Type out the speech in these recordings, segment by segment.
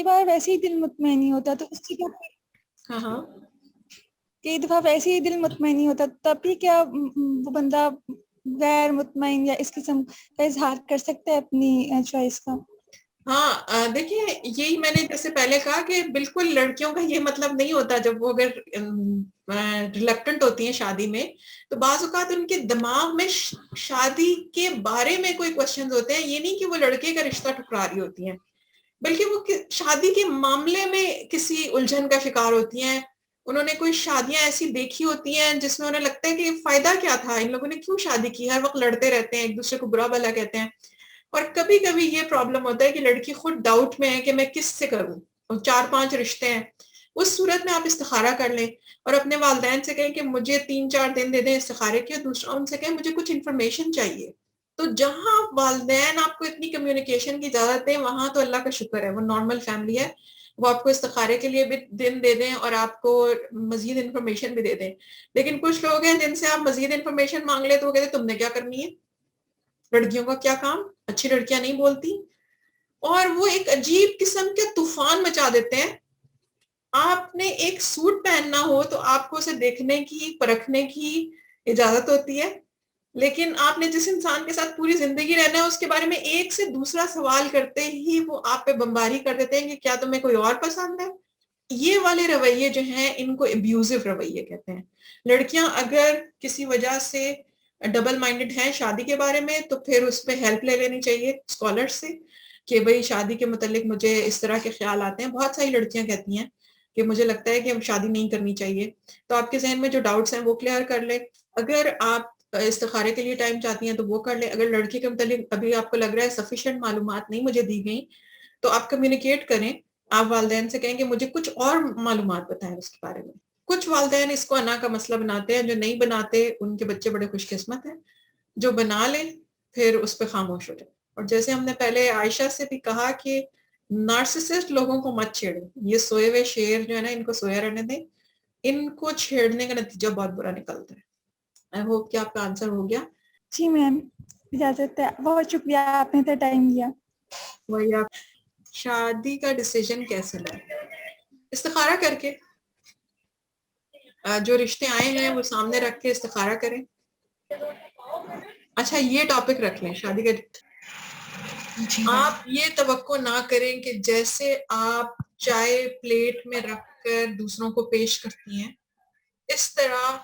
کئی بار ویسے ہی دل مطمئن نہیں ہوتا، تو اس سے کیا ہاں کئی دفعہ ویسے ہی دل مطمئن نہیں ہوتا، تب بھی کیا وہ بندہ غیر مطمئن یا اس قسم کا اظہار کر سکتا ہے اپنی چوائس کا؟ ہاں دیکھیے یہی میں نے جیسے پہلے کہا کہ بالکل لڑکیوں کا یہ مطلب نہیں ہوتا جب وہ اگر ریلیکٹنٹ ہوتی ہیں شادی میں، تو بعض اوقات ان کے دماغ میں شادی کے بارے میں کوئی کوشچنز ہوتے ہیں. یہ نہیں کہ وہ لڑکے کا رشتہ ٹھکرا رہی ہوتی ہیں، بلکہ وہ شادی کے معاملے میں کسی الجھن کا شکار ہوتی ہیں. انہوں نے کوئی شادیاں ایسی دیکھی ہوتی ہیں جس میں انہیں لگتا ہے کہ فائدہ کیا تھا، ان لوگوں نے کیوں شادی کی، ہر وقت لڑتے رہتے ہیں، ایک دوسرے کو برا بھلا کہتے ہیں. اور کبھی کبھی یہ پرابلم ہوتا ہے کہ لڑکی خود ڈاؤٹ میں ہے کہ میں کس سے کروں، اور 4-5 رشتے ہیں. اس صورت میں آپ استخارہ کر لیں اور اپنے والدین سے کہیں کہ مجھے 3-4 دن دے دیں استخارے کے، اور دوسرا ان سے کہیں مجھے کچھ انفارمیشن چاہیے. تو جہاں والدین آپ کو اتنی کمیونیکیشن کی اجازت دیں، وہاں تو اللہ کا شکر ہے، وہ نارمل فیملی ہے، وہ آپ کو استخارے کے لیے بھی دن دے دیں اور آپ کو مزید انفارمیشن بھی دے دیں. لیکن کچھ لوگ ہیں جن سے آپ مزید انفارمیشن مانگ لیں تو وہ کہتے تم نے کیا کرنی ہے، لڑکیوں کا کیا کام، اچھی لڑکیاں نہیں بولتی. اور وہ ایک عجیب قسم کے طوفان مچا دیتے ہیں. آپ نے ایک سوٹ پہننا ہو تو آپ کو اسے دیکھنے کی، پرکھنے کی اجازت ہوتی ہے، لیکن آپ نے جس انسان کے ساتھ پوری زندگی رہنا ہے اس کے بارے میں ایک سے دوسرا سوال کرتے ہی وہ آپ پہ بمباری کر دیتے ہیں کہ کیا تمہیں کوئی اور پسند ہے. یہ والے رویے جو ہیں ان کو ابیوزو رویے کہتے ہیں. لڑکیاں اگر کسی وجہ سے ڈبل مائنڈڈ ہیں شادی کے بارے میں تو پھر اس پہ ہیلپ لے لینی چاہیے اسکالر سے کہ بھئی شادی کے متعلق مجھے اس طرح کے خیال آتے ہیں. بہت ساری لڑکیاں کہتی ہیں کہ مجھے لگتا ہے کہ اب شادی نہیں کرنی چاہیے. تو آپ کے ذہن میں جو ڈاؤٹس ہیں وہ کلیئر کر لیں. اگر آپ استخارے کے لیے ٹائم چاہتی ہیں تو وہ کر لیں. اگر لڑکی کے متعلق ابھی آپ کو لگ رہا ہے سفیشینٹ معلومات نہیں مجھے دی گئی تو آپ کمیونیکیٹ کریں. آپ والدین سے کہیں کہ مجھے کچھ اور معلومات بتائیں اس کے بارے میں. کچھ والدین اس کو انا کا مسئلہ بناتے ہیں، جو نہیں بناتے ان کے بچے بڑے خوش قسمت ہیں. جو بنا لیں پھر اس پہ خاموش ہو جائے. اور جیسے ہم نے پہلے عائشہ سے بھی کہا کہ نارسسسٹ لوگوں کو مت چھیڑیں. یہ سوئے ہوئے شیر جو ہے نا ان کو سویا رہنے دیں. ان کو چھیڑنے کا نتیجہ بہت برا نکلتا ہے. آئی ہوپ کہ آپ کا آنسر ہو گیا. جی میم، اجازت ہے. بہت شکریہ، آپ نے اتنا ٹائم دیا. وہی آپ شادی کا ڈیسیجن کیسے لیں؟ استخارہ کر کے. جو رشتے آئے ہیں وہ سامنے رکھ کے استخارہ کریں. اچھا یہ ٹاپک رکھ لیں شادی کا. آپ یہ توقع نہ کریں کہ جیسے آپ چائے پلیٹ میں رکھ کر دوسروں کو پیش کرتی ہیں اس طرح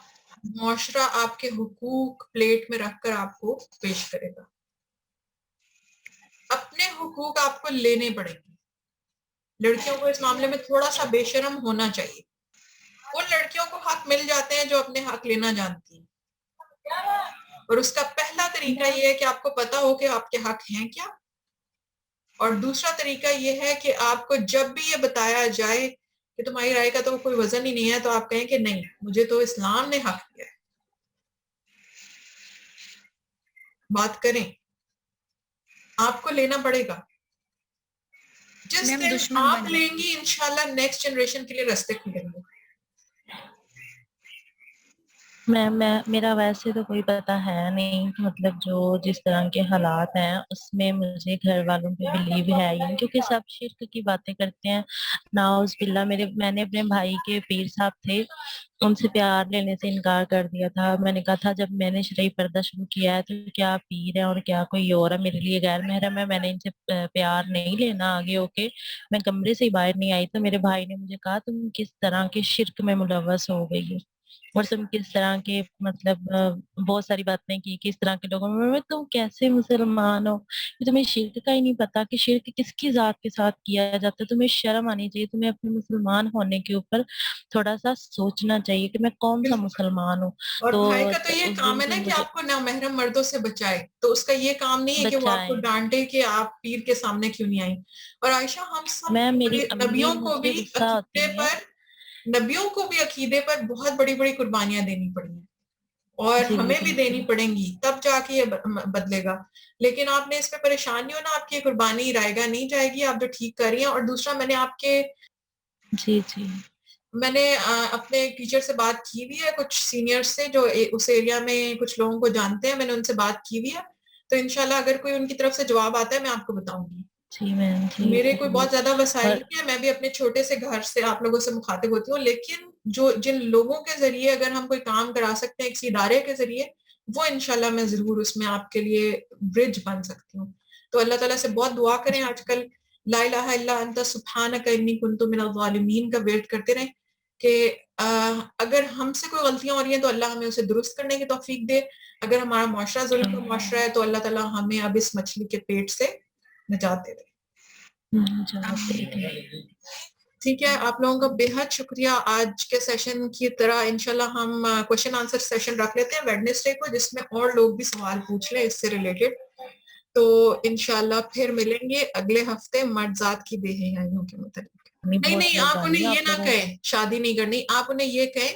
معاشرہ آپ کے حقوق پلیٹ میں رکھ کر آپ کو پیش کرے گا. اپنے حقوق آپ کو لینے پڑیں گے. لڑکیوں کو اس معاملے میں تھوڑا سا بے شرم ہونا چاہیے. ان لڑکیوں کو حق مل جاتے ہیں جو اپنے حق لینا جانتی ہیں، اور اس کا پہلا طریقہ یہ ہے کہ آپ کو پتا ہو کہ آپ کے حق ہیں کیا. اور دوسرا طریقہ یہ ہے کہ آپ کو جب بھی یہ بتایا جائے کہ تمہاری رائے کا تو کوئی وزن ہی نہیں ہے تو آپ کہیں کہ نہیں، مجھے تو اسلام نے حق دیا ہے. بات کریں، آپ کو لینا پڑے گا. جس دن آپ لیں گی انشاءاللہ نیکسٹ جنریشن کے لیے راستے کھلیں گے. میرا ویسے تو کوئی پتہ ہے نہیں، مطلب جو جس طرح کے حالات ہیں اس میں مجھے گھر والوں پہ بلیو ہے ہی نہیں، کیونکہ سب شرک کی باتیں کرتے ہیں. ناؤز باللہ. میں نے اپنے بھائی کے پیر صاحب تھے ان سے پیار لینے سے انکار کر دیا تھا. میں نے کہا تھا جب میں نے شرعی پردہ شروع کیا ہے تو کیا پیر ہے اور کیا کوئی اور ہے میرے لیے غیر محرم ہے، میں نے ان سے پیار نہیں لینا. آگے ہو کے میں کمرے سے ہی باہر نہیں آئی تو میرے بھائی نے مجھے کہا تم کس طرح کے شرک میں ملوث ہو گئی اور تم کس طرح کے مطلب بہت ساری باتیں کی کس طرح کے لوگوں میں تم کیسے مسلمان ہو، تمہیں شرک کا ہی نہیں پتا کہ شرک کس کی ذات کے ساتھ کیا جاتا ہے. تمہیں شرم آنی چاہیے، تمہیں اپنے مسلمان ہونے کے اوپر تھوڑا سا سوچنا چاہیے کہ میں کون سا مسلمان ہوں. اور تو بھائی کا تو یہ اس کام دن ہے سے نا کہ مجھے آپ کو نامحرم مردوں سے بچائے، تو اس کا یہ کام نہیں ہے کہ وہ آپ کو بچائیں. ڈانٹے کہ آپ پیر کے سامنے کیوں نہیں آئیں. اور عائشہ ہم میں سب میری امی نبیوں کو مجھے بھی غصہ آتی ہے. نبیوں کو بھی عقیدے پر بہت بڑی بڑی قربانیاں دینی پڑی ہیں، اور جی ہمیں بھی بالکل. دینی پڑیں گی، تب جا کے یہ بدلے گا. لیکن آپ نے اس پہ پریشان نہیں ہونا، آپ کی قربانی رائے گا نہیں جائے گی، آپ جو ٹھیک کر رہی ہیں. اور دوسرا جی میں نے اپنے ٹیچر سے بات کی ہوئی ہے، کچھ سینئر سے جو اس ایریا میں کچھ لوگوں کو جانتے ہیں، میں نے ان سے بات کی ہوئی ہے. تو انشاءاللہ اگر کوئی ان کی طرف سے جواب آتا ہے میں آپ کو بتاؤں گی. جی میم جی میرے کوئی بہت زیادہ وسائل اور نہیں ہے, میں بھی اپنے چھوٹے سے گھر سے آپ لوگوں سے مخاطب ہوتی ہوں, لیکن جن لوگوں کے ذریعے اگر ہم کوئی کام کرا سکتے ہیں کسی ادارے کے ذریعے, وہ انشاءاللہ میں ضرور اس میں آپ کے لیے برج بن سکتی ہوں. تو اللہ تعالیٰ سے بہت دعا کریں, آج کل لا الہ الا انت سبحانک انی کنت من الظالمین کا ویٹ کرتے رہیں کہ اگر ہم سے کوئی غلطیاں ہو رہی ہیں تو اللہ ہمیں اسے درست کرنے کی توفیق دے. اگر ہمارا معاشرہ ظلم کا معاشرہ ہے تو اللہ تعالیٰ ہمیں اب اس مچھلی کے پیٹ سے نجات دے دے. ٹھیک ہے, آپ لوگوں کا بے حد شکریہ. آج کے سیشن کی طرح انشاءاللہ ہم کوشچن آنسر سیشن رکھ لیتے ہیں ویڈنسڈے کو, جس میں اور لوگ بھی سوال پوچھ لیں اس سے ریلیٹڈ. تو انشاءاللہ پھر ملیں گے اگلے ہفتے مرد ذات کی بے حیائیوں کے متعلق. نہیں آپ انہیں یہ نہ کہیں شادی نہیں کرنی, آپ انہیں یہ کہیں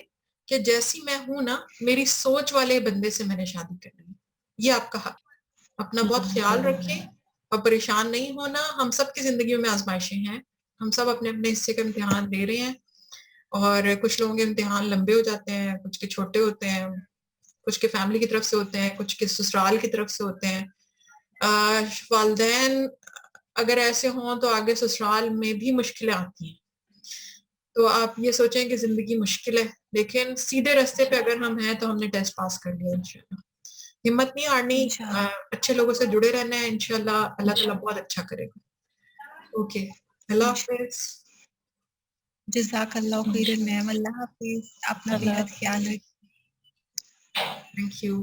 کہ جیسی میں ہوں نا, میری سوچ والے بندے سے میں نے شادی کرنی ہے. یہ آپ کا حق. اپنا بہت خیال رکھیں اور پریشان نہیں ہونا. ہم سب کی زندگیوں میں آزمائشیں ہیں, ہم سب اپنے اپنے حصے کا امتحان دے رہے ہیں, اور کچھ لوگوں کے امتحان لمبے ہو جاتے ہیں, کچھ کے چھوٹے ہوتے ہیں, کچھ کے فیملی کی طرف سے ہوتے ہیں, کچھ کے سسرال کی طرف سے ہوتے ہیں. والدین اگر ایسے ہوں تو آگے سسرال میں بھی مشکلیں آتی ہیں. تو آپ یہ سوچیں کہ زندگی مشکل ہے, لیکن سیدھے راستے پہ اگر ہم ہیں تو ہم نے ٹیسٹ پاس کر لیا انشاءاللہ. ہمت نہیں ہارنی, اچھے لوگوں سے جڑے رہنا ہے, انشاءاللہ اللہ تعالیٰ بہت اچھا کرے گا. اوکے, اللہ حافظ. جزاک اللہ خیر. اللہ حافظ. اپنا بے حد خیال رکھیں. Thank you.